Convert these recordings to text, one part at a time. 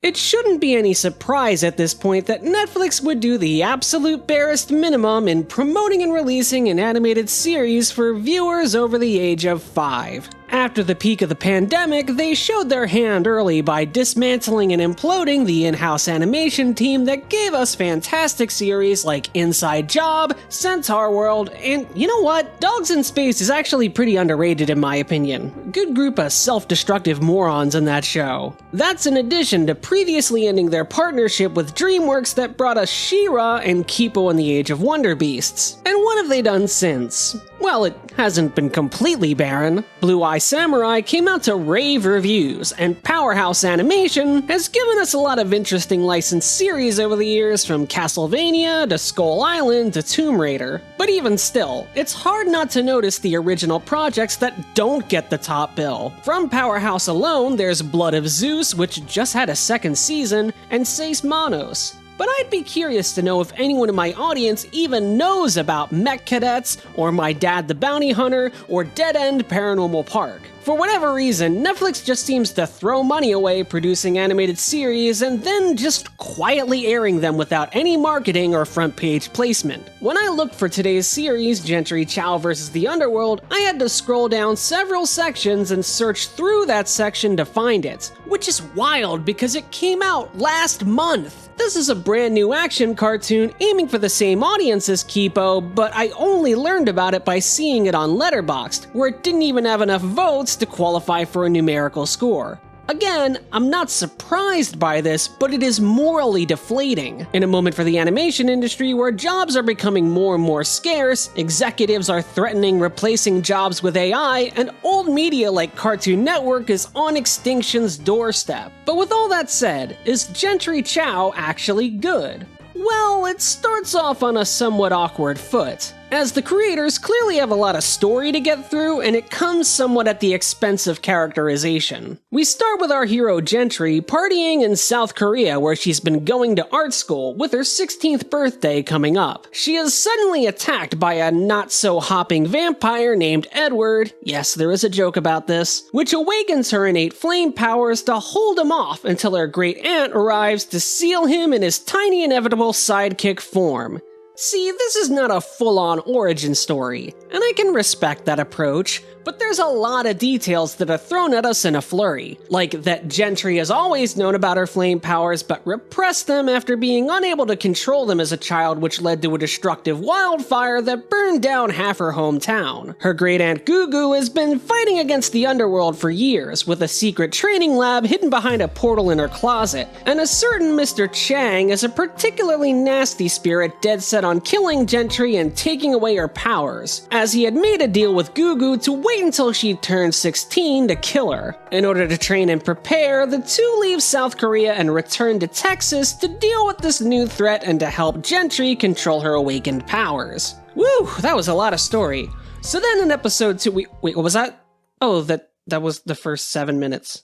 It shouldn't be any surprise at this point that Netflix would do the absolute barest minimum in promoting and releasing an animated series for viewers over the age of 5. After the peak of the pandemic, they showed their hand early by dismantling and imploding the in-house animation team that gave us fantastic series like Inside Job, Centaur World, and you know what? Dogs in Space is actually pretty underrated in my opinion. Good group of self-destructive morons in that show. That's in addition to previously ending their partnership with DreamWorks that brought us She-Ra and Kipo and the Age of Wonder Beasts. And what have they done since? Well, it hasn't been completely barren. Blue Eye Samurai came out to rave reviews, and Powerhouse Animation has given us a lot of interesting licensed series over the years, from Castlevania to Skull Island to Tomb Raider. But even still, it's hard not to notice the original projects that don't get the top bill. From Powerhouse alone, there's Blood of Zeus, which just had a second season, and Seis Manos. But I'd be curious to know if anyone in my audience even knows about Mech Cadets, or My Dad the Bounty Hunter, or Dead End Paranormal Park. For whatever reason, Netflix just seems to throw money away producing animated series and then just quietly airing them without any marketing or front page placement. When I looked for today's series, Jentry Chau vs. the Underworld, I had to scroll down several sections and search through that section to find it, which is wild because it came out last month. This is a brand new action cartoon aiming for the same audience as Kipo, but I only learned about it by seeing it on Letterboxd, where it didn't even have enough votes to qualify for a numerical score. Again, I'm not surprised by this, but it is morally deflating. In a moment for the animation industry where jobs are becoming more and more scarce, executives are threatening replacing jobs with AI, and old media like Cartoon Network is on extinction's doorstep. But with all that said, is Jentry Chau actually good? Well, it starts off on a somewhat awkward foot, as the creators clearly have a lot of story to get through, and it comes somewhat at the expense of characterization. We start with our hero Jentry partying in South Korea, where she's been going to art school, with her 16th birthday coming up. She is suddenly attacked by a not-so-hopping vampire named Edward, yes, there is a joke about this, which awakens her innate flame powers to hold him off until her great-aunt arrives to seal him in his tiny inevitable sidekick form. See, this is not a full-on origin story, and I can respect that approach, but there's a lot of details that are thrown at us in a flurry, like that Jentry has always known about her flame powers but repressed them after being unable to control them as a child, which led to a destructive wildfire that burned down half her hometown. Her great-aunt Gugu has been fighting against the Underworld for years, with a secret training lab hidden behind a portal in her closet, and a certain Mr. Chang is a particularly nasty spirit dead set on killing Jentry and taking away her powers, as he had made a deal with Gugu to wait until she turned 16 to kill her. In order to train and prepare, the two leave South Korea and return to Texas to deal with this new threat and to help Jentry control her awakened powers. Woo, that was a lot of story. So then in episode 2, wait, what was that? Oh, that was the first 7 minutes.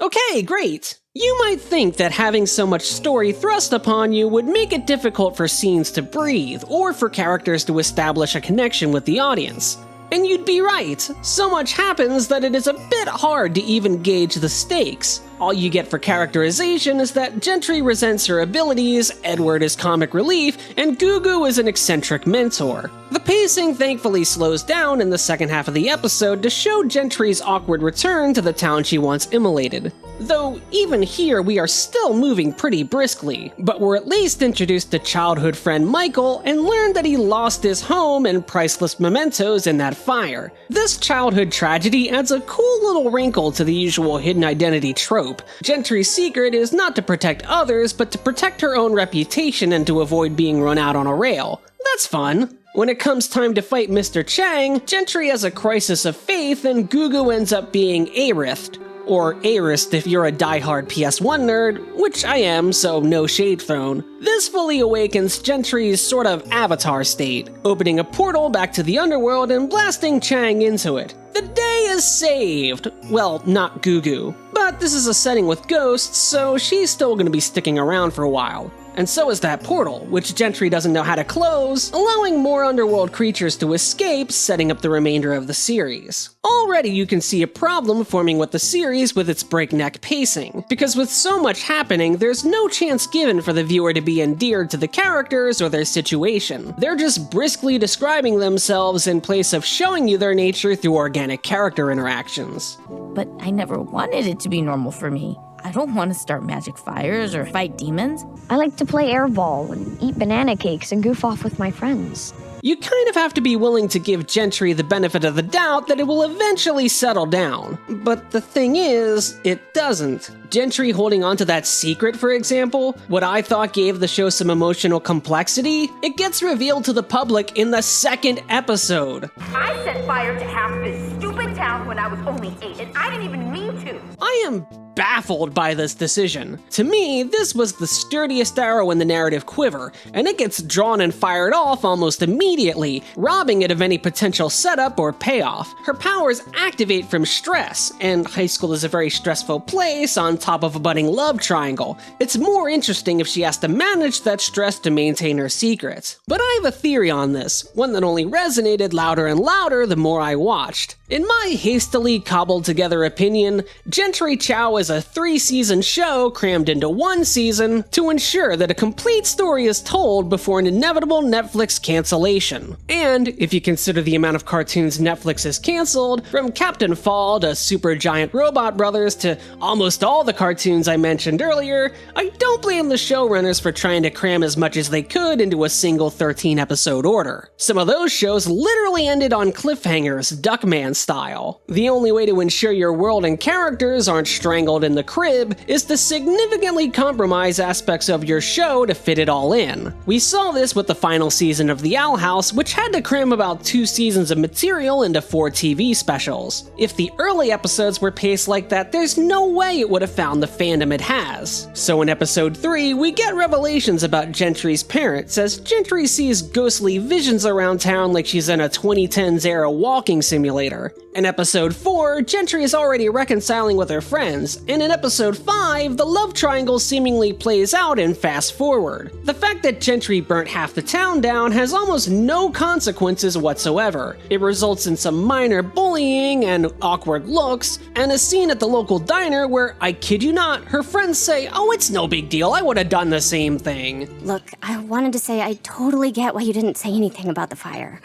Okay, great! You might think that having so much story thrust upon you would make it difficult for scenes to breathe, or for characters to establish a connection with the audience. And you'd be right, so much happens that it is a bit hard to even gauge the stakes. All you get for characterization is that Jentry resents her abilities, Edward is comic relief, and Gugu is an eccentric mentor. The pacing thankfully slows down in the second half of the episode to show Jentry's awkward return to the town she once immolated. Though even here we are still moving pretty briskly, but we're at least introduced to childhood friend Michael and learn that he lost his home and priceless mementos in that fire. This childhood tragedy adds a cool little wrinkle to the usual hidden identity trope. Jentry's secret is not to protect others, but to protect her own reputation and to avoid being run out on a rail. That's fun. When it comes time to fight Mr. Chang, Jentry has a crisis of faith and Gugu ends up being Aerith. Or Aerist if you're a diehard PS1 nerd, which I am, so no shade thrown. This fully awakens Jentry's sort of avatar state, opening a portal back to the Underworld and blasting Chang into it. The day is saved! Well, not Gugu. But this is a setting with ghosts, so she's still gonna be sticking around for a while. And so is that portal, which Jentry doesn't know how to close, allowing more Underworld creatures to escape, setting up the remainder of the series. Already you can see a problem forming with the series with its breakneck pacing, because with so much happening, there's no chance given for the viewer to be endeared to the characters or their situation. They're just briskly describing themselves in place of showing you their nature through organic character interactions. But I never wanted it to be normal for me. I don't want to start magic fires or fight demons. I like to play airball and eat banana cakes and goof off with my friends. You kind of have to be willing to give Jentry the benefit of the doubt that it will eventually settle down. But the thing is, it doesn't. Jentry holding onto that secret, for example, what I thought gave the show some emotional complexity, it gets revealed to the public in the second episode. I set fire to half this stupid town when I was only 8, and I didn't even mean to. I am baffled by this decision. To me, this was the sturdiest arrow in the narrative quiver, and it gets drawn and fired off almost immediately, robbing it of any potential setup or payoff. Her powers activate from stress, and high school is a very stressful place on top of a budding love triangle. It's more interesting if she has to manage that stress to maintain her secrets. But I have a theory on this, one that only resonated louder and louder the more I watched. In my hastily cobbled together opinion, Jentry Chau is a 3-season show crammed into 1 season to ensure that a complete story is told before an inevitable Netflix cancellation. And if you consider the amount of cartoons Netflix has canceled, from Captain Fall to Super Giant Robot Brothers to almost all the cartoons I mentioned earlier, I don't blame the showrunners for trying to cram as much as they could into a single 13-episode order. Some of those shows literally ended on cliffhangers, Duckman style. The only way to ensure your world and characters aren't strangled in the crib is to significantly compromise aspects of your show to fit it all in. We saw this with the final season of The Owl House, which had to cram about 2 seasons of material into 4 TV specials. If the early episodes were paced like that, there's no way it would have found the fandom it has. So in episode 3, we get revelations about Jentry's parents as Jentry sees ghostly visions around town like she's in a 2010s era walking simulator. In episode 4, Jentry is already reconciling with her friends, and in episode 5, the love triangle seemingly plays out in fast forward. The fact that Jentry burnt half the town down has almost no consequences whatsoever. It results in some minor bullying and awkward looks, and a scene at the local diner where, I kid you not, her friends say, "Oh, it's no big deal, I would have done the same thing." Look, I wanted to say I totally get why you didn't say anything about the fire.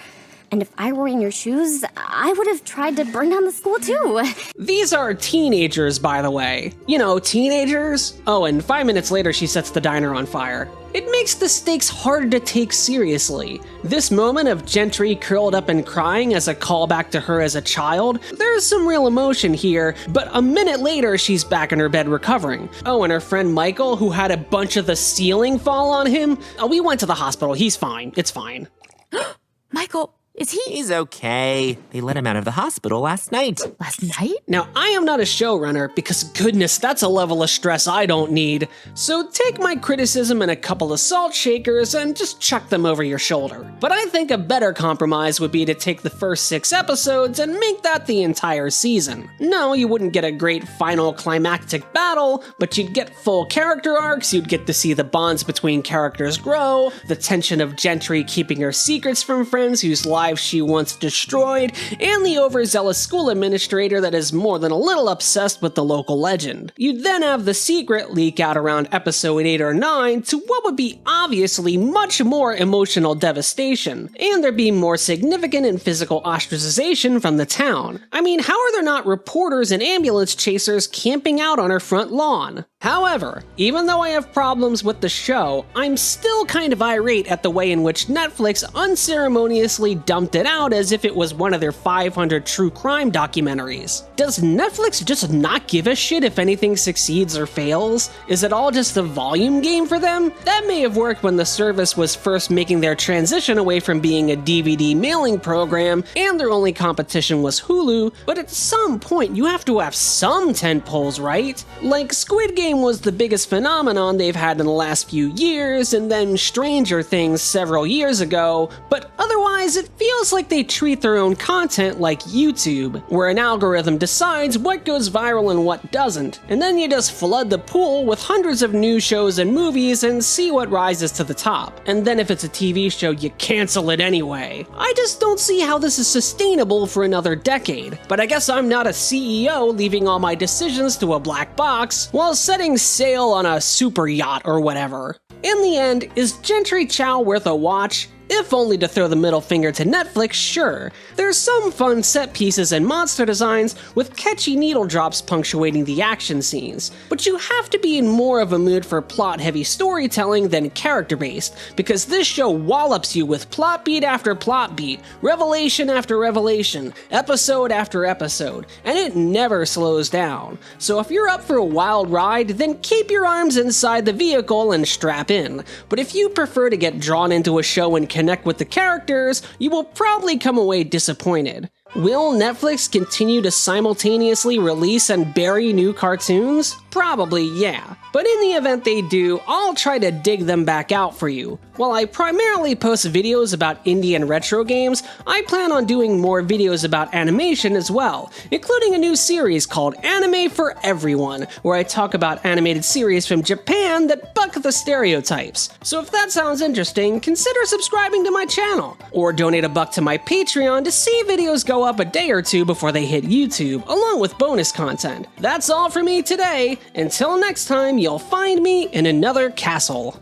And if I were in your shoes, I would have tried to burn down the school too. These are teenagers, by the way. You know, teenagers? Oh, and 5 minutes later she sets the diner on fire. It makes the stakes harder to take seriously. This moment of Jentry curled up and crying as a callback to her as a child, there's some real emotion here, but a minute later she's back in her bed recovering. Oh, and her friend Michael, who had a bunch of the ceiling fall on him, we went to the hospital, he's fine, it's fine. Michael, is he? He's okay. They let him out of the hospital last night. Last night? Now, I am not a showrunner because goodness, that's a level of stress I don't need. So take my criticism and a couple of salt shakers and just chuck them over your shoulder. But I think a better compromise would be to take the first 6 episodes and make that the entire season. No, you wouldn't get a great final climactic battle, but you'd get full character arcs, you'd get to see the bonds between characters grow, the tension of Jentry keeping her secrets from friends whose lives she once destroyed, and the overzealous school administrator that is more than a little obsessed with the local legend. You'd then have the secret leak out around episode 8 or 9 to what would be obviously much more emotional devastation, and there'd be more significant and physical ostracization from the town. I mean, how are there not reporters and ambulance chasers camping out on her front lawn? However, even though I have problems with the show, I'm still kind of irate at the way in which Netflix unceremoniously dumped it out as if it was one of their 500 true crime documentaries. Does Netflix just not give a shit if anything succeeds or fails? Is it all just a volume game for them? That may have worked when the service was first making their transition away from being a DVD mailing program and their only competition was Hulu, but at some point you have to have some tentpoles, right? Like Squid Game was the biggest phenomenon they've had in the last few years, and then Stranger Things several years ago, but otherwise it feels feels like they treat their own content like YouTube, where an algorithm decides what goes viral and what doesn't, and then you just flood the pool with hundreds of new shows and movies and see what rises to the top. And then if it's a TV show, you cancel it anyway. I just don't see how this is sustainable for another decade, but I guess I'm not a CEO leaving all my decisions to a black box while setting sail on a super yacht or whatever. In the end, is Jentry Chau worth a watch? If only to throw the middle finger to Netflix, sure. There's some fun set pieces and monster designs with catchy needle drops punctuating the action scenes, but you have to be in more of a mood for plot-heavy storytelling than character-based, because this show wallops you with plot beat after plot beat, revelation after revelation, episode after episode, and it never slows down. So if you're up for a wild ride, then keep your arms inside the vehicle and strap in. But if you prefer to get drawn into a show and connect with the characters, you will probably come away disappointed. Will Netflix continue to simultaneously release and bury new cartoons? Probably, yeah. But in the event they do, I'll try to dig them back out for you. While I primarily post videos about indie and retro games, I plan on doing more videos about animation as well, including a new series called Anime for Everyone, where I talk about animated series from Japan that buck the stereotypes. So if that sounds interesting, consider subscribing to my channel, or donate $1 to my Patreon to see videos go up a day or two before they hit YouTube, along with bonus content. That's all for me today. Until next time, you'll find me in another castle.